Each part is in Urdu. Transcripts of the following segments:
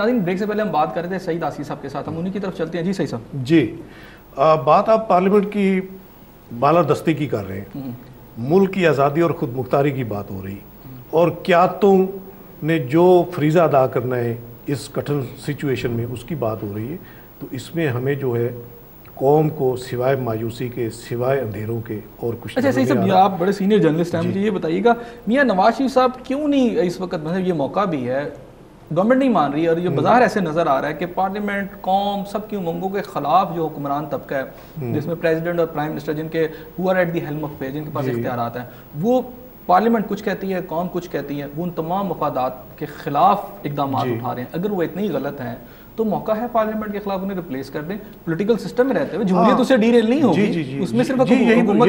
ناظرین بریک سے پہلے ہم بات کر رہے تھے سعید آسی صاحب کے ساتھ, ہم انہی کی طرف چلتے ہیں. جی سعید صاحب. جی بات آپ پارلیمنٹ کی بالادستی کی کر رہے ہیں, ملک کی آزادی اور خود مختاری کی بات ہو رہی, اور قیادتوں نے جو فریضہ ادا کرنا ہے اس کٹھن سچویشن میں اس کی بات ہو رہی ہے. تو اس میں ہمیں جو ہے قوم کو سوائے مایوسی کے, سوائے اندھیروں کے اور کچھ. اچھا صحیح صاحب, آپ بڑے سینئر جرنلسٹ ہیں, مجھے یہ بتائیے گا میاں نواز شریف صاحب کیوں نہیں اس وقت, مطلب یہ موقع بھی ہے, گورنمنٹ نہیں مان رہی, اور یہ بظاہر ایسے نظر آ رہا ہے کہ پارلیمنٹ قوم سب کی امنگوں کے خلاف جو حکمران طبقہ ہے, جس میں پریزیڈنٹ اور پرائم منسٹر جن کے who are at the helm of affair, جن کے پاس اختیارات ہیں, وہ پارلیمنٹ کچھ کہتی ہے, قوم کچھ کہتی ہے, وہ ان تمام مفادات کے خلاف اقدامات اٹھا رہے ہیں. اگر وہ اتنے ہی غلط ہیں تو موقع ہے پارلیمنٹ کے خلاف انہیں ریپلیس کر دیں. پولیٹیکل سسٹم میں رہتے ہوئے جمہوریت اس سے ڈیریل نہیں ہوگی, اس میں صرف حکومت.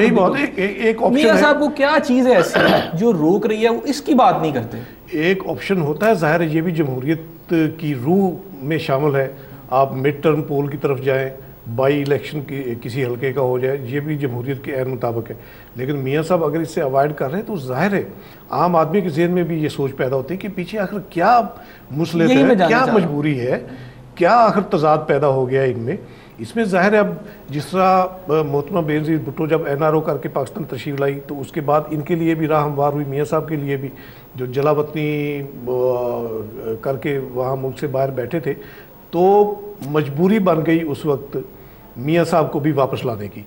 میاں صاحب کو کیا چیز ہے ایسی جو روک رہی ہے, وہ اس کی بات نہیں کرتے؟ ایک آپشن ہوتا ہے, ظاہر ہے یہ بھی جمہوریت کی روح میں شامل ہے. آپ مڈ ٹرم پول کی طرف جائیں, بائی الیکشن کی کسی حلقے کا ہو جائے, یہ بھی جمہوریت کے عین مطابق ہے. لیکن میاں صاحب اگر اس سے اوائڈ کر رہے ہیں تو ظاہر ہے عام آدمی کے ذہن میں بھی یہ سوچ پیدا ہوتی ہے کہ پیچھے آخر کیا مصلحت ہے, کیا مجبوری ہے, کیا آخر تضاد پیدا ہو گیا ان میں. اس میں ظاہر ہے اب جس طرح محترمہ بینظیر بھٹو جب این آر او کر کے پاکستان تشریف لائی تو اس کے بعد ان کے لیے بھی راہ ہموار ہوئی, میاں صاحب کے لیے بھی جو جلا وطنی کر کے وہاں ملک سے باہر بیٹھے تھے, تو مجبوری بن گئی اس وقت میاں صاحب کو بھی واپس لانے کی.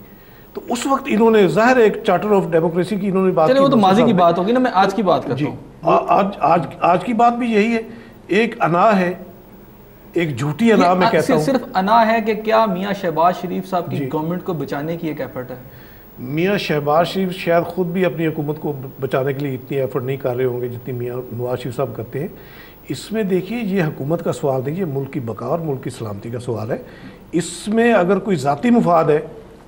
تو اس وقت انہوں نے ظاہر ایک چارٹر آف ڈیموکریسی کی انہوں نے بات کی. وہ تو ماضی کی بات ہوگی نا, میں آج کی بات کرتا ہوں. آج کی بات بھی یہی ہے, ایک انا ہے, ایک جھوٹی انا میں کہتا ہوں. صرف انا ہے کہ کیا میاں شہباز شریف صاحب کی گورنمنٹ کو بچانے کی ایک ایفرٹ ہے؟ میاں شہباز شریف شاید خود بھی اپنی حکومت کو بچانے کے لیے اتنی ایفرٹ نہیں کر رہے ہوں گے جتنی میاں نواز شریف صاحب کرتے ہیں. اس میں دیکھیے یہ حکومت کا سوال نہیں, یہ ملک کی بقا اور ملک کی سلامتی کا سوال ہے. اس میں اگر کوئی ذاتی مفاد ہے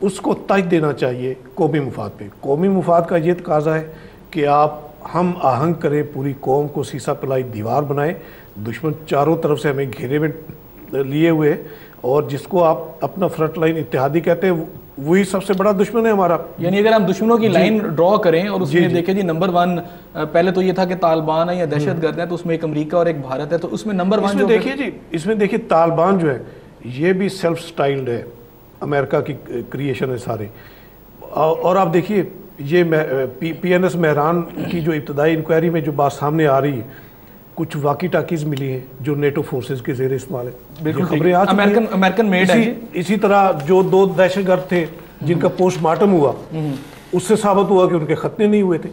اس کو ترجیح دینا چاہیے قومی مفاد پہ. قومی مفاد کا یہ تقاضا ہے کہ آپ ہم آہنگ کریں, پوری قوم کو سیسا پلائی دیوار بنائیں. دشمن چاروں طرف سے ہمیں گھیرے میں لیے ہوئے, اور جس کو آپ اپنا فرنٹ لائن اتحادی کہتے ہیں وہی سب سے بڑا دشمن ہے ہمارا. یعنی اگر ہم دشمنوں کی لائن ڈرا کریں اور اس میں دیکھیں جی نمبر 1 پہلے تو یہ تھا کہ طالبان ہے یا دہشت گرد ہے, تو اس میں ایک امریکہ اور ایک بھارت ہے, تو اس میں نمبر 1 جو دیکھیے جی, اس میں دیکھیے طالبان جو ہے یہ بھی سیلف سٹائلڈ ہے, امریکہ کی کریشن ہے سارے. اور آپ دیکھیے یہ پی این ایس مہران کی جو ابتدائی انکوائری میں جو بات سامنے آ رہی ہے, کچھ واقی ٹاکیز ملی ہیں جو نیٹو فورسز کے زیر استعمال ہے. بالکل خبریں آ چکی ہیں, امریکن میڈ ہے. اسی طرح جو 2 دہشت گرد تھے جن کا پوسٹ مارٹم ہوا, اس سے ثابت ہوا کہ ان کے ختنے نہیں ہوئے تھے.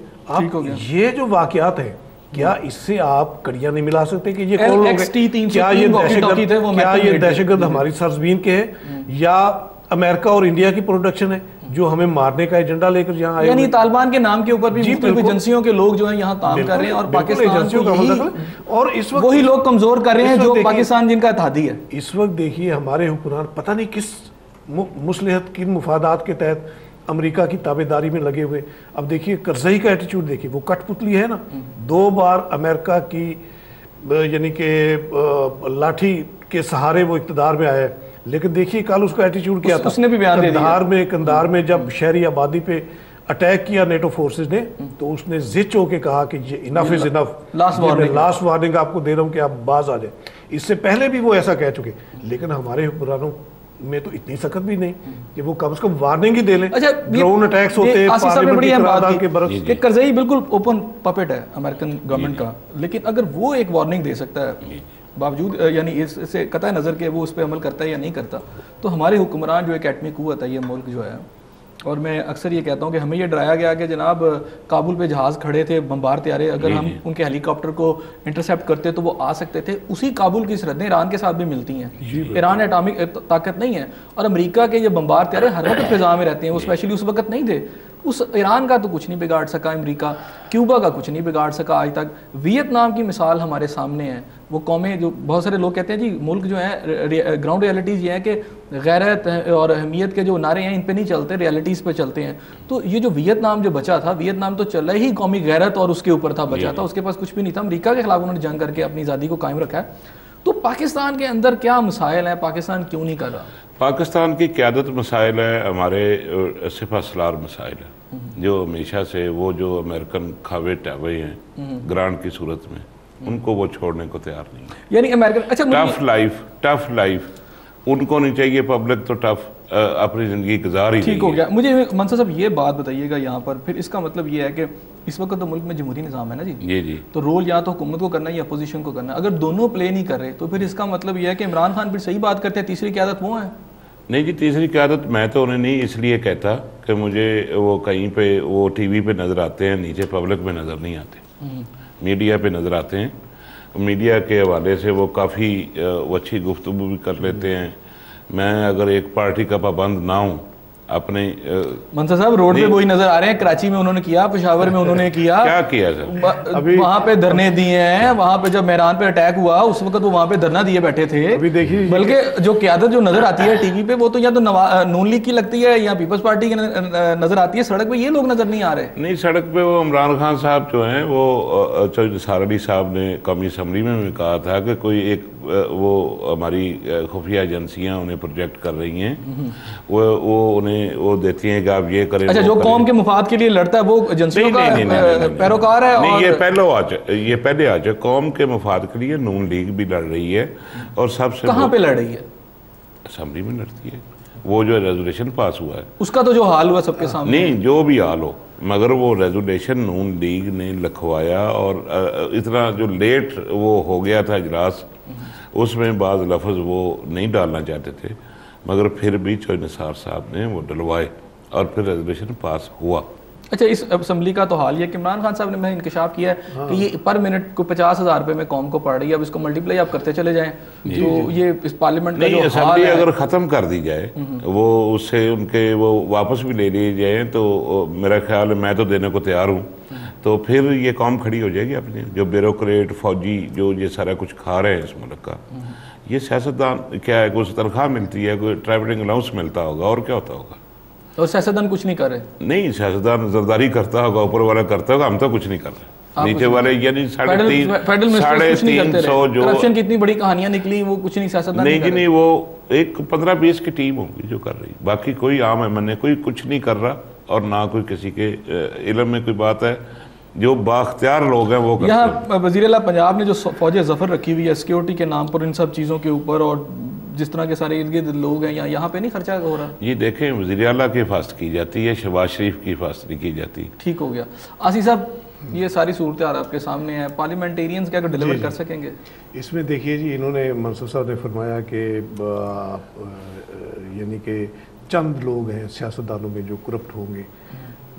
یہ جو واقعات ہیں, کیا اس سے آپ کڑیاں نہیں ملا سکتے کہ یہ کون لوگ ہیں؟ کیا یہ دہشت گرد ہماری سرزمین کے ہیں یا امریکہ اور انڈیا کی پروڈکشن ہے جو ہمیں مارنے کا ایجنڈا لے کر یہاں آئے؟ یعنی طالبان کے نام کے اوپر بھی مختلف ایجنسیوں کے لوگ جو ہیں یہاں کام کر رہے ہیں, اور پاکستان کو اور اس وقت وہی لوگ کمزور کر رہے ہیں جو پاکستان جن کا اتحادی ہے. اس وقت دیکھیے ہمارے حکمران پتہ نہیں کس مصلحت کن مفادات کے تحت امریکہ کی تابعداری میں لگے ہوئے. اب دیکھیے کرزئی کا ایٹیچیوڈ دیکھیے, وہ کٹ پتلی ہے نا, 2 بار امریکہ کی یعنی کہ لاٹھی کے سہارے وہ اقتدار میں آیا ہے. لیکن دیکھیے کل اس کا ایٹیچیوڈ کیا تھا, اس نے بھی بیان دے دیا کندھار میں جب شہری آبادی پہ اٹیک کیا نیٹو فورسز نے, تو اس نے زچ ہو کے کہا کہ یہ انف از انف, لاسٹ وارننگ آپ کو دے رہا ہوں کہ آپ باز آ جائیں. اس سے پہلے بھی وہ ایسا کہہ چکے, لیکن ہمارے حکمرانوں میں تو اتنی سخت بھی نہیں کہ وہ کم از کم وارننگ ہی دے لیں. ڈرون اٹیکس ہوتے ہیں پارلیمنٹ کی قرارداد کے برعکس. کہ کرزئی بالکل اوپن پپٹ ہے امریکن گورنمنٹ کا, لیکن اگر وہ ایک وارننگ دے سکتا ہے باوجود یعنی اس سے قطع نظر کہ وہ اس پہ عمل کرتا ہے یا نہیں کرتا, تو ہمارے حکمران جو ایک ایٹمی قوت ہے یہ ملک جو ہے, اور میں اکثر یہ کہتا ہوں کہ ہمیں یہ ڈرایا گیا کہ جناب کابل پہ جہاز کھڑے تھے, بمبار طیارے, اگر ہم ان کے ہیلی کاپٹر کو انٹرسیپٹ کرتے تو وہ آ سکتے تھے. اسی کابل کی سرحدیں ایران کے ساتھ بھی ملتی ہیں, ایران ایٹامک طاقت نہیں ہے, اور امریکہ کے یہ بمبار طیارے ہر وقت فضا میں رہتے ہیں, وہ اسپیشلی اس وقت نہیں تھے. اس ایران کا تو کچھ نہیں بگاڑ سکا امریکہ, کیوبا کا کچھ نہیں بگاڑ سکا آج تک. ویتنام کی مثال ہمارے سامنے ہے, وہ قومیں جو بہت سارے لوگ کہتے ہیں جی ملک جو ہے گراؤنڈ ریالٹیز یہ ہے کہ غیرت اور اہمیت کے جو نعرے ہیں ان پہ نہیں چلتے, ریالٹیز پہ چلتے ہیں. تو یہ جو ویتنام جو بچا تھا, ویتنام تو چلا ہی قومی غیرت اور اس کے اوپر تھا, بچا تھا, اس کے پاس کچھ بھی نہیں تھا. امریکہ کے خلاف انہوں نے جنگ کر کے اپنی آزادی کو قائم رکھا ہے. تو پاکستان کے اندر کیا مسائل ہیں, پاکستان کیوں نہیں کر رہا؟ پاکستان کی قیادت مسائل ہے, ہمارے سپہ سالار مسائل ہے جو ہمیشہ سے وہ جو امریکن کھاوے ٹاوے ہیں گرانٹ کی صورت میں ان کو وہ چھوڑنے کو تیار نہیں. یعنی امریکن ٹف لائف ان کو نہیں چاہیے. پبلک تو ٹف اپنی زندگی گزار ہی ٹھیک ہو گیا. مجھے منصور صاحب یہ بات بتائیے گا یہاں پر پھر اس کا مطلب یہ ہے کہ اس وقت تو ملک میں جمہوری نظام ہے نا جی, تو رول یا تو حکومت کو کرنا ہے یا اپوزیشن کو کرنا ہے. اگر دونوں پلے نہیں کر رہے تو پھر اس کا مطلب یہ ہے کہ عمران خان پھر صحیح بات کرتے ہیں, تیسری قیادت وہ ہے. نہیں جی, تیسری قیادت میں تو انہیں نہیں اس لیے کہتا کہ مجھے وہ کہیں پہ وہ ٹی وی پہ نظر آتے ہیں, نیچے پبلک میں نظر نہیں آتے, میڈیا پہ نظر آتے ہیں. میڈیا کے حوالے سے وہ کافی اچھی گفتگو بھی کر لیتے ہیں. میں اگر ایک پارٹی کا پابند نہ ہوں اپنے منصور صاحب روڈ پہ وہی نظر آ رہے ہیں, کراچی میں انہوں نے کیا, پشاور میں انہوں نے کیا, کیا کیا سر, وہاں پہ دھرنے دیے ہیں. وہاں پہ جب میران پہ اٹیک ہوا اس وقت وہ وہاں پہ دھرنا دیے بیٹھے تھے. بلکہ جو قیادت جو نظر آتی ہے ٹی وی پہ وہ تو یا تو نون لیگ کی لگتی ہے یا پیپلز پارٹی کی نظر آتی ہے. سڑک پہ یہ لوگ نظر نہیں آ رہے. نہیں, سڑک پہ وہ عمران خان صاحب جو ہیں وہ نثار علی صاحب نے قومی اسمبلی میں بھی کہا تھا کہ کوئی ایک وہ ہماری خفیہ ایجنسیاں انہیں پروجیکٹ کر رہی ہیں, وہ انہیں وہ دیتی ہیں کہ آپ یہ کریں. اچھا, جو قوم کے مفاد کے لیے لڑتا ہے وہ ایجنسیوں کا پیروکار ہے. نہیں, یہ پہلے آ جائے. قوم کے مفاد کے لیے نون لیگ بھی لڑ رہی ہے اور سب سے کہاں پہ لڑ رہی ہے؟ اسمبلی میں لڑتی ہے. وہ جو ریزولیشن پاس ہوا ہے اس کا تو جو حال ہوا سب کے سامنے. نہیں, جو بھی حال ہو, مگر وہ ریزولیشن نون لیگ نے لکھوایا اور اتنا جو لیٹ وہ ہو گیا تھا اجلاس, اس میں بعض لفظ وہ نہیں ڈالنا چاہتے تھے, مگر پھر بھی چوہے نثار صاحب نے وہ ڈلوائے اور پھر ریزولیشن پاس ہوا. اچھا, اس اسمبلی کا تو حال یہ کہ عمران خان صاحب نے میں انکشاف کیا ہے کہ یہ پر منٹ کو 50,000 روپے میں قوم کو پڑ رہی ہے. اب اس کو ملٹیپلائی آپ کرتے چلے جائیں تو یہ اس پارلیمنٹ کا جو حال ہے. اسمبلی اگر ختم کر دی جائے, وہ اس سے ان کے وہ واپس بھی لے لیے جائیں تو میرا خیال ہے, میں تو دینے کو تیار ہوں, تو پھر یہ قوم کھڑی ہو جائے گی اپنی. جو بیوروکریٹ فوجی جو یہ سارا کچھ کھا رہے ہیں اس ملک کا, یہ سیاستدان کیا ہے, کوئی تنخواہ ملتی ہے, کوئی ٹریولنگ الاؤنس ملتا ہوگا, اور کیا ہوتا ہوگا. اور سیاستدان کچھ نہیں کر رہے. نہیں, سیاستدان زرداری کرتا ہوگا, اوپر والا کرتا ہوگا, ہم تو کچھ نہیں کر رہے. نیچے والے یعنی 350 جو کرپشن کی اتنی بڑی کہانیاں نکلی, وہ کچھ نہیں سیاستدان. نہیں جی نہیں, وہ ایک 15-20 کی ٹیم ہوگی جو کر رہی, باقی کوئی عام احمد نے کوئی کچھ نہیں کر رہا, اور نہ کوئی کسی کے علم میں کوئی بات ہے. جو بااختیار لوگ ہیں وہ کرتے ہیں. یہاں وزیر اعلیٰ پنجاب نے جو فوج ظفر رکھی ہوئی ہے سیکیورٹی کے نام پر ان سب چیزوں کے اوپر, اور جس طرح کے سارے ارد گرد لوگ ہیں, یہاں پہ نہیں خرچہ ہو رہا. یہ دیکھیں, وزیر اعلیٰ کی حفاظت کی جاتی ہے, شہباز شریف کی حفاظت نہیں کی جاتی. ٹھیک ہو گیا. آصف صاحب, یہ ساری صورتحال آپ کے سامنے ہے, پارلیمنٹیرینز کیا ڈیلیور کر سکیں گے اس میں؟ دیکھیے جی, انہوں نے منصور صاحب نے فرمایا کہ یعنی کہ چند لوگ ہیں سیاستدانوں میں جو کرپٹ ہوں گے.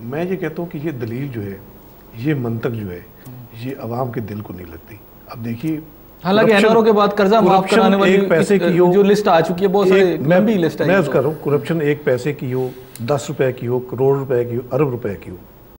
میں یہ کہتا ہوں کہ یہ دلیل جو ہے, یہ منطق جو ہے, یہ عوام کے دل کو نہیں لگتی. اب دیکھیے, حالانکہ NRO کے بعد قرضہ معاف کرانے والی جو لسٹ آ چکی ہے, بہت سارے لمبی لسٹ ہے. میں اس کر رہا ہوں, کرپشن 1 پیسے کی ہو, 10 روپے کی ہو, کروڑ روپے کی ہو, ارب روپے کی ہو,